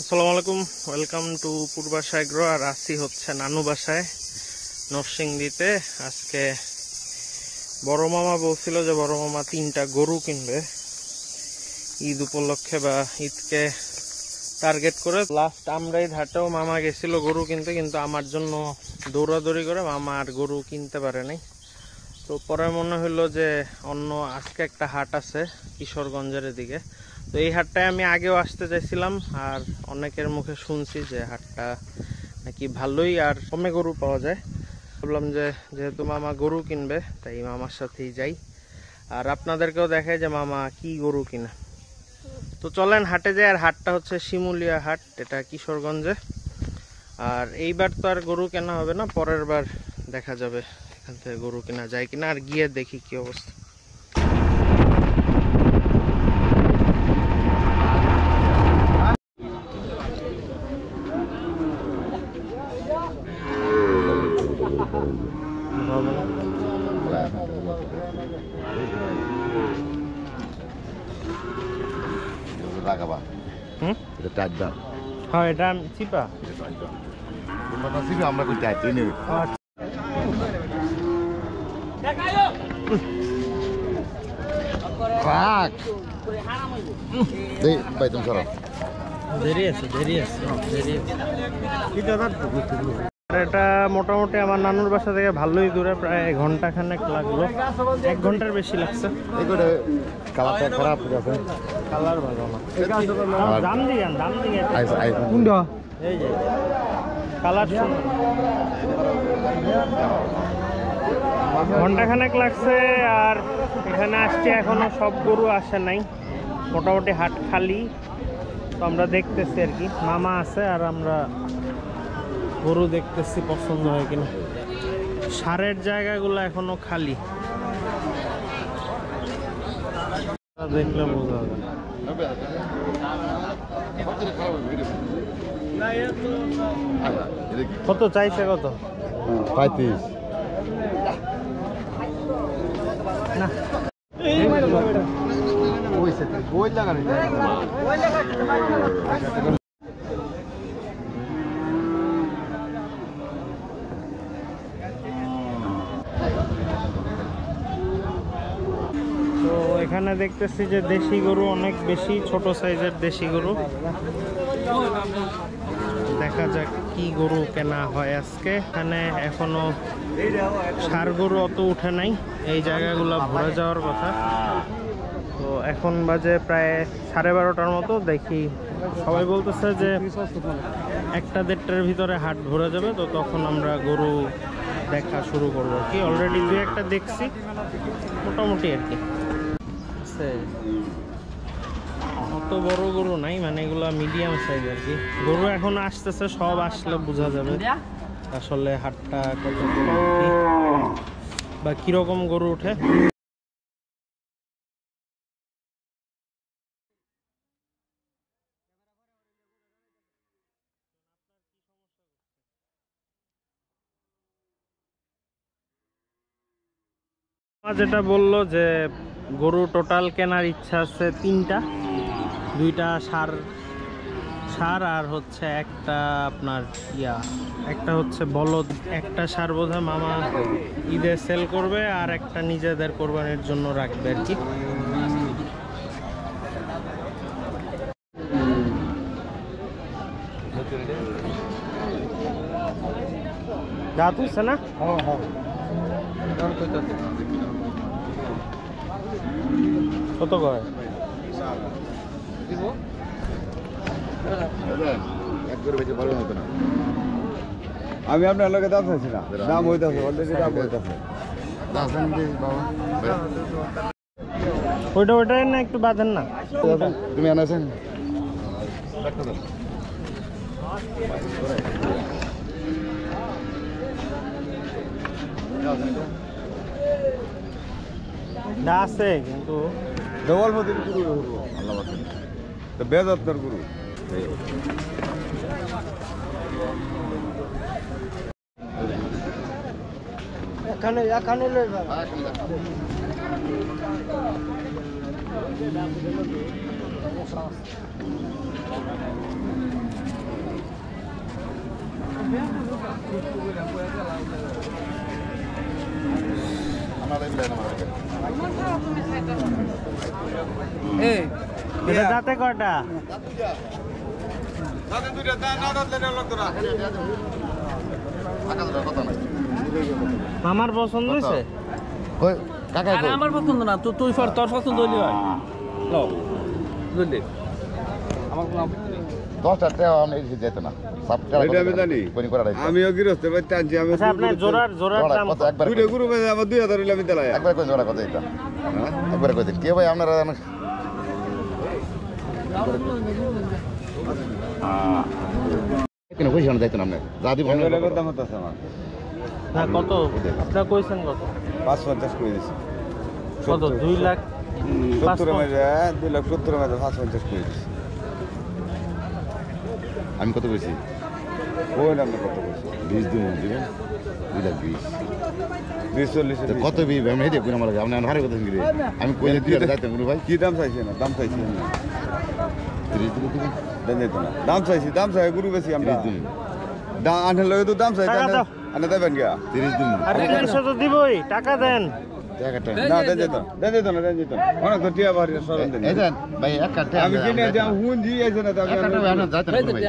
আসসালামু আলাইকুম, welcome to Purbasha agro. আর আসি হচ্ছে নানু বাসায় নরসিংদীতে। আজকে বড় মামা বলছিল যে বড় মামা 3টা গরু কিনবে ঈদ উপলক্ষে বা ঈদকে টার্গেট করে। লাস্ট আমরা এই হাটেও মামা গেছিল গরু কিনতে, কিন্তু আমার জন্য দৌড়াদৌড়ি করে মামা আর গরু কিনতে পারে নাই। তো পরে মনে হইলো যে অন্য আজকে একটা হাট আছে কিশোরগঞ্জের দিকে, তো এই হাটটায় আমি আগেও আসতে চাইছিলাম আর অনেকের মুখে শুনছি যে হাটটা নাকি ভালোই আর কমে গরু পাওয়া যায়। ভাবলাম যে যেহেতু মামা গরু কিনবে তাই মামার সাথেই যাই আর আপনাদেরকেও দেখায় যে মামা কি গরু কিনা। তো চলেন হাটে যাই। আর হাটটা হচ্ছে শিমুলিয়া হাট, এটা কিশোরগঞ্জে। আর এইবার তো আর গরু কেনা হবে না, পরের বার দেখা যাবে এখান থেকে গরু কেনা যায় কিনা। আর গিয়ে দেখি কি অবস্থা। হ্যাঁ, এটা চিপা আমরা কই চাইছি নি রাখ দেই ভাই তুমি সরো দেরি আছে। এটা মোটামুটি আমার নানুর বাসা থেকে ভালোই দূরে, প্রায় ঘন্টা খানেক লাগলো, 1 ঘন্টার বেশি লাগছে। কালারটা খারাপ হয়ে গেছে, কালার ভালো না। দাম দিয়ে এই যে কালার ঘন্টা খানেক লাগছে। আর এখানে আসছে এখনো সব গরু আসে নাই, মোটামুটি হাট খালি। তো আমরা দেখতেছি আর কি, মামা আছে আর আমরা গরু দেখতেছি পছন্দ হয় কিনা। সারের জায়গাগুলো এখনো খালি, দেখলে বোঝা যাবে। কত চাইছে? কত? 35 না ওই লাগানো এখানে দেখতেছি যে দেশি গরু অনেক বেশি, ছোট সাইজের দেশি গরু। দেখা যাক কি গরু কেনা হয় আজকে। এখানে এখনো ষাঁড় গরু অত উঠে নাই, এই জায়গাগুলো ভরে যাওয়ার কথা। তো এখন বাজে প্রায় 12:30টার মতো। দেখি সবাই বলতেছে যে 1-1.5টার ভিতরে হাট ভরে যাবে, তো তখন আমরা গরু দেখা শুরু করবো আর কি। অলরেডি 2-1টা দেখছি মোটামুটি আর কি। অত বড় গরু নাই, মানে এগুলা মিডিয়াম সাইজ আর কি। গরু এখন আসতেছে, সব আসলে বোঝা যাবে আসলে হাটটা কত বা কিরকম গরু উঠে। যেটা বললো যে গরু টোটাল কেনার ইচ্ছা আছে 3টা, 2টা ষাঁড় আর হচ্ছে একটা আপনার একটা হচ্ছে বলদ। একটা ষাঁড় বোধহয় মামা ঈদে সেল করবে আর একটা নিজেদের কোরবানির জন্য রাখবে আর কি। দাঁত হচ্ছে না? কত করে? আমি আপনার লোকে দাম চাইছি না, দাম হইতেছে অলরেডি, দাম হইতেছে। ওইটাই না, একটু বাঁধেন না তুমি আনাছেন না আছে, কিন্তু ডবল মতির গুরু আল্লাহ তো বেজাত্তর গুরু। এখানে লই বাবা এটা যাতে কয়টা আমার পছন্দ হয়েছে আমার পছন্দ না তো তুই তোর পছন্দ হইলি ভাই বুঝলি দশটা টাকা আমি যেত না এটা আমি জানি আমিও গৃহস্থ বাড়িতে আনছি আমি আচ্ছা আপনার জোড়ার দাম কত? দুইটা গরু বেঁধে আমার 2000 হইলে আমি দিলাই একবার কোন জোড়া কথা এটা একবার কই দিন কে ভাই আপনারা কেন কইছেন যাইতেন আপনি যা দিব এগুলোর দাম হচ্ছে আমার না কত আপনারা কইছেন কত 550 করে দিছি কত 2 লাখ 70 মাঝে 2 লাখ 70 মাঝে 550 করে দিছি আমি কত কইছি ওই নাম কত কইছি 20 দিন দিবেন 2 লাখ 20 240 কত বি আমি হেদে কোন আমার আপনি হারে কথা গিরে আমি কইলে দিয়ে যাইতেন গুরু ভাই কি দাম চাইছেন না দাম চাইছেন না 30 দিন দিবেন দেন যেত না দাম চাইছি দাম চাই গরু বেশি আমরা 30 দিন দাম আনলে লগে তো দাম চাই টাকা দাও। আনে দেবেন গিয়া 30 দিন আরে 300 তো দিবই টাকা দেন টাকাটা না দেন যেত না অনেক তো টিয়া বাড়ি সরন দেন এই দেন ভাই এক কাটে আমি কিনে যাও হুন জি আছে না তো এক কাটে ভাই না যাইতেন ভাই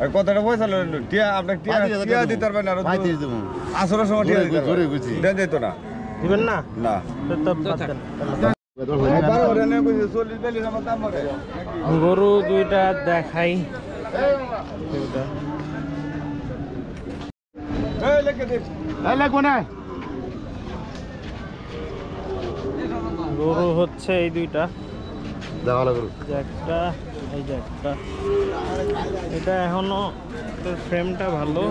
আর কথাটা পয়সা লইল টিয়া আপনি টিয়া দিতে পারবেন আর ভাই 30 দেব আসরের সময় টিয়া দিতে জোরে কইছি দেন যেত না দিবেন না না তো বাদ দেন। বারো ওরে নে কইছে 40 40 আমার দাম হবে গরু দুইটা দেখাই দুইটা এই লেখে দে এই লাগবো না গরু হচ্ছে এই দুইটা দেখা লাগবে এই যে একটা এই যে একটা এটা এখনো ফ্রেমটা ভালো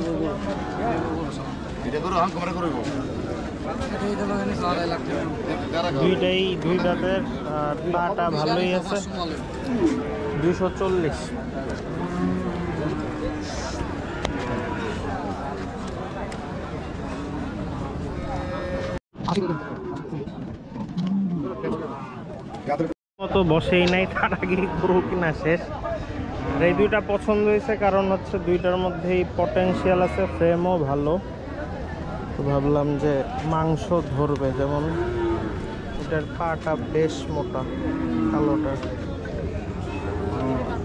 এটা করো হাম কমরে করব দুইটাই দুই দাঁতের আর পাটা ভালোই আছে 240 মতো বসেই নাই তার আগে গরু কিনা শেষ আর এই দুইটা পছন্দ হয়েছে কারণ হচ্ছে দুইটার মধ্যেই পটেনশিয়াল আছে ফ্রেমও ভালো তো ভাবলাম যে মাংস ধরবে যেমন এটার পাটা বেশ মোটা কালোটার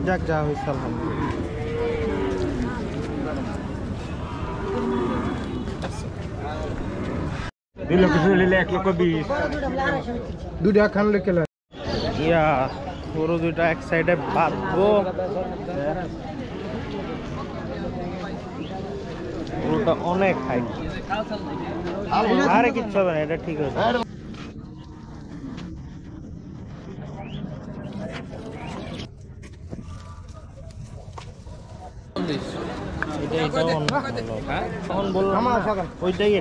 যাক যা হয়েছে আলহামদুলিল্লাহ ইয়া গরু দুইটা এক সাইডে বাঁধবো গরুটা অনেক হাইট আরে কিচ্ছু হবে না এটা ঠিক আছে তখন বললাম ওইটাই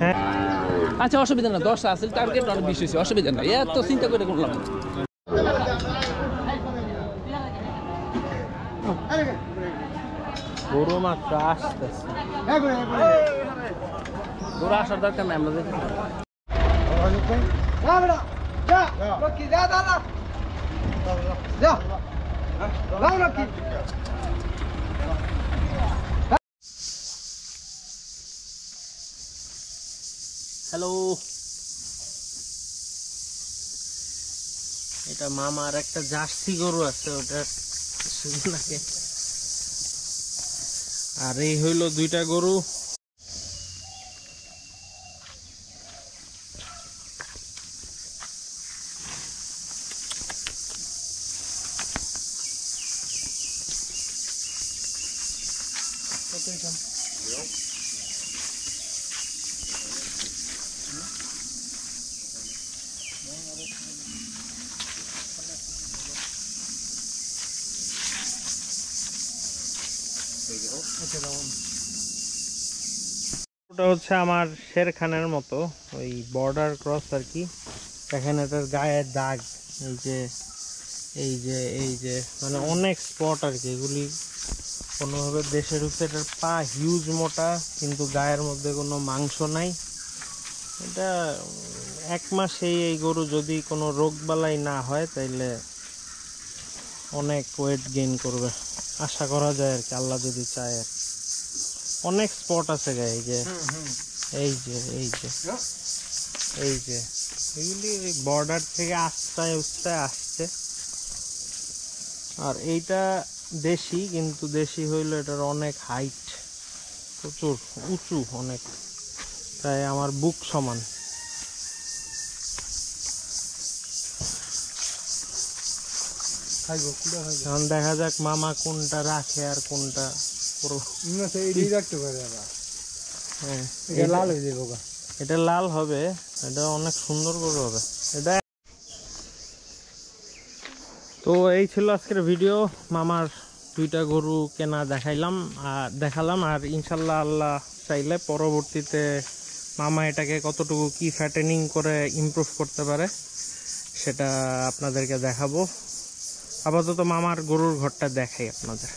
হ্যাঁ আচ্ছা অসুবিধা না 10 আছে টার্গেট অনেক বেশি হয়েছে অসুবিধা না এত চিন্তা করে করলাম গরু মাত্র আসতেছে ওরা আসার দরকার নাই আমরা দেখি হ্যালো এটা মামার একটা জার্সি গরু আছে ওটা নাকি আর এই হইলো দুইটা গরু ওটা হচ্ছে আমার শেরখানের মতো ওই বর্ডার ক্রস আর কি দেখেন এটার গায়ের দাগ এই যে এই যে এই যে মানে অনেক স্পট আর কি, এগুলি কোনোভাবে দেশের উপরে। এটার পা হিউজ মোটা, কিন্তু গায়ের মধ্যে কোনো মাংস নাই। এটা 1 মাসেই এই গরু যদি কোনো রোগ বালাই না হয় তাইলে অনেক ওয়েট গেইন করবে আশা করা যায় আর কি, আল্লাহ যদি চায়। আর অনেক স্পট আছে গায়ে, এই যে এই যে এই যে এই যে এগুলি বর্ডার থেকে আস্তায় উস্তায় আসছে। আর এইটা দেশি, কিন্তু দেশি হইলে এটার অনেক হাইট, প্রচুর উঁচু, অনেক, প্রায় আমার বুক সমান। এখন দেখা যাক মামা কোনটা রাখে আর কোনটা হ্যাঁ, এটা লাল হবে, এটা অনেক সুন্দর করে হবে এটা। তো এই ছিল আজকের ভিডিও। মামার 2টা গরু কেনা দেখালাম। আর ইনশাল্লাহ আল্লাহ চাইলে পরবর্তীতে মামা এটাকে কতটুকু কি ফ্যাটেনিং করে ইমপ্রুভ করতে পারে সেটা আপনাদেরকে দেখাবো। আপাতত মামার গরুর ঘরটা দেখাই আপনাদের।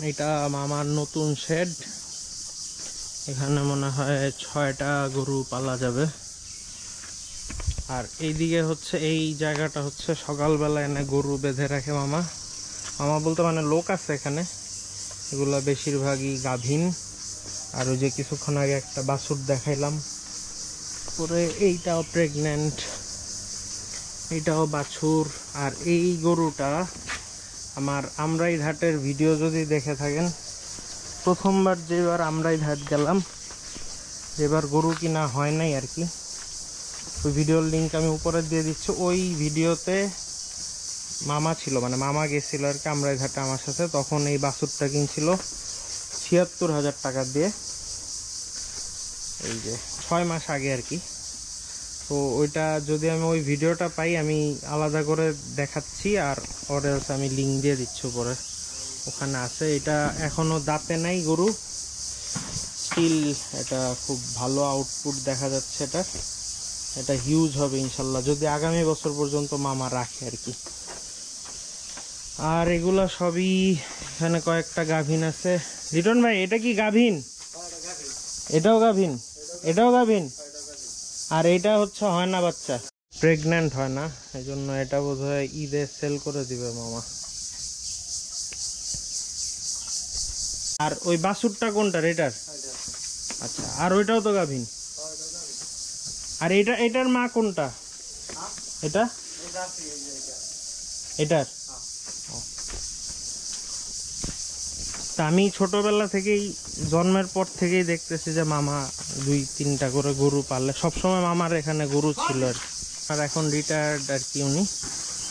এটা মামার নতুন শেড, এখানে মনে হয় 6টা গরু পালা যাবে। আর এইদিকে হচ্ছে এই জায়গাটা হচ্ছে সকালবেলা এনে গরু বেঁধে রাখে মামা বলতে মানে লোক আছে এখানে। এগুলা বেশিরভাগই গাভীন। আর ওই যে কিছুক্ষণ আগে একটা বাছুর দেখাইলাম, পরে এইটাও প্রেগন্যান্ট, এইটাও বাছুর। আর এই গরুটা আমার আমরাইঘাটের ভিডিও যদি দেখে থাকেন, প্রথমবার যেবার আমরাইঘাট গেলাম, যেবার গরু কিনা হয় নাই আর কি, ওই ভিডিওর লিঙ্ক আমি উপরে দিয়ে দিচ্ছি। ওই ভিডিওতে মামা ছিল, মানে মামা গেছিল আর কি আমরাইঘাটে আমার সাথে। তখন এই বাছুরটা কিনছিল ৭৬,০০০ টাকা দিয়ে, এই যে 6 মাস আগে আর কি। তো ওইটা যদি আমি ওই ভিডিওটা পাই আমি আলাদা করে দেখাচ্ছি, আর ওরে আমি লিঙ্ক দিয়ে দিচ্ছি পরে, ওখানে আছে। এটা এখনো দাঁতে নাই গরু, স্টিল এটা খুব ভালো আউটপুট দেখা যাচ্ছে। এটা হিউজ হবে ইনশাল্লাহ, যদি আগামী বছর পর্যন্ত মামা রাখে আর কি। আর এগুলা সবই, এখানে কয়েকটা গাভীন আছে। রিটন ভাই, এটা কি গাভীন? এটাও গাভীন, এটাও গাভীন। আর এটা হচ্ছে হয় না বাচ্চা, প্রেগন্যান্ট হয় না, এই জন্য এটা বোধহয় ঈদে সেল করে দিবে মামা। আর ওই বাছুরটা কোনটার? এটার? আচ্ছা, আর ওইটাও তো গাভীন। আর এটার মা কোনটা? এটা এটার। তা আমি ছোটবেলা থেকেই, জন্মের পর থেকেই দেখতেছি যে মামা 2-3টা করে গরু পালে। সবসময় মামার এখানে গরু ছিল আর কি। আর এখন রিটায়ার্ড আর কি উনি,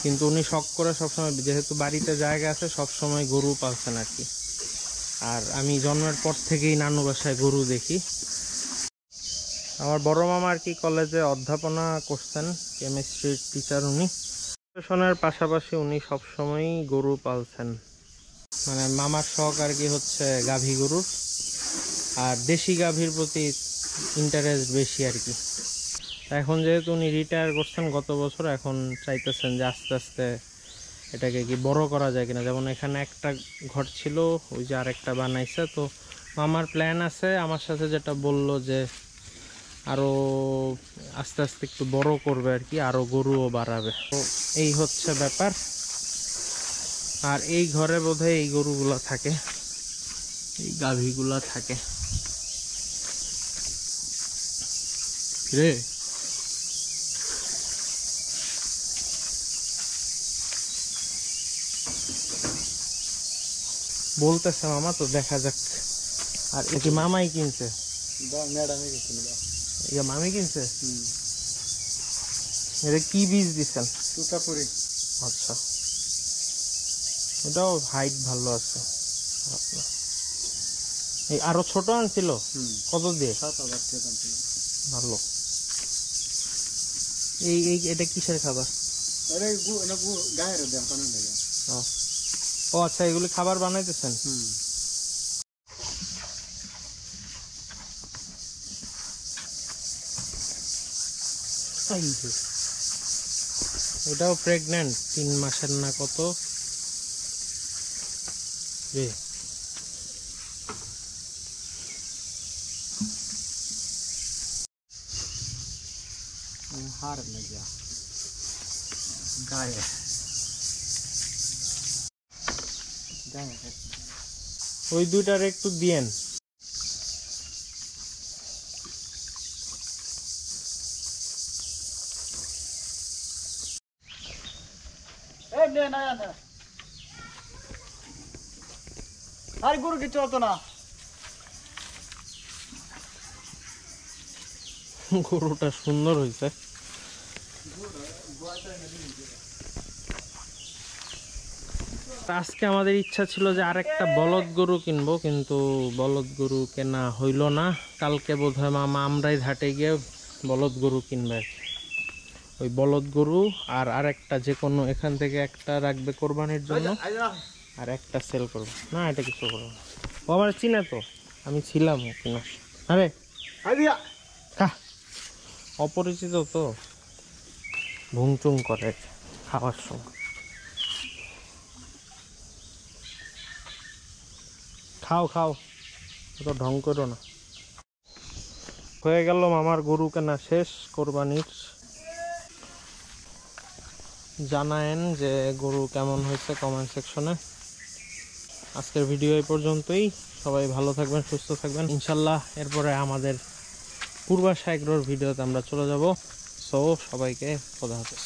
কিন্তু উনি শখ করে সবসময়, যেহেতু বাড়িতে জায়গা আছে, সবসময় গরু পালছেন আর কি। আর আমি জন্মের পর থেকেই নানু বাসায় গরু দেখি। আমার বড় মামা আর কি কলেজে অধ্যাপনা করছেন, কেমিস্ট্রির টিচার উনি। পড়াশোনার পাশাপাশি উনি সবসময়ই গরু পালছেন। মানে মামার শখ আর কি হচ্ছে গাভী গরুর, আর দেশি গাভীর প্রতি ইন্টারেস্ট বেশি আর কি। এখন যেহেতু উনি রিটায়ার করছেন গত বছর, এখন চাইতেছেন যে আস্তে আস্তে এটাকে কি বড় করা যায় কিনা। যেমন এখানে একটা ঘর ছিল, ওই যে আরেকটা বানাইছে। তো মামার প্ল্যান আছে আমার সাথে, যেটা বলল যে আরো আস্তে আস্তে একটু বড় করবে আর কি, আরো গরুও বাড়াবে। তো এই হচ্ছে ব্যাপার। আর এই ঘরে বোধহয় এই গরুগুলা থাকে, এই গাভীগুলা থাকে। রে বলতেছে মামা, তো দেখা যাক। আর এটি মামাই কিনছে, মামি কিনছে। এটা কি বীজ দিচ্ছেন? আচ্ছা, এটাও হাইট ভালো আছে। এই আরো ছোট আনছিল কত দিয়ে? 7,000 ভালো। এই এটা কিসের খাবার? ও আচ্ছা, এগুলি খাবার বানাইতেছেন। এটাও প্রেগন্যান্ট 3 মাসের না কত রে। हार में गया गाय ওই দুইটার একটু দিয়েন। আর গরু কিছু হতো না। গরুটা সুন্দর হয়েছে। আজকে আমাদের ইচ্ছা ছিল যে আরেকটা বলদ গরু কিনবো, কিন্তু বলদ গরু কেনা হইল না। কালকে বোধহয় মামা আমরাই ঘাটে গিয়ে বলদ গরু কিনবে। ওই বলদ গরু আর আরেকটা যে কোনো এখান থেকে একটা রাখবে কোরবানির জন্য, আর একটা সেল করবে। না এটা কিছু করবো না, ও আমার চিনে তো, আমি ছিলাম কিনা। আরে খা, অপরিচিত তো ভুংচুং করে খাওয়ার সময়। খাও খাও, তো ঢং করো না। হয়ে গেল মামার গরু কেনা শেষ কোরবানির। জানায়েন যে গরু কেমন হয়েছে কমেন্ট সেকশনে। আজকের ভিডিও এই পর্যন্তই। সবাই ভালো থাকবেন, সুস্থ থাকবেন ইনশাল্লাহ। এরপরে আমাদের পূর্বাশা এগ্রোর ভিডিওতে আমরা চলে যাব। সো সবাইকে খোদা হাফেজ।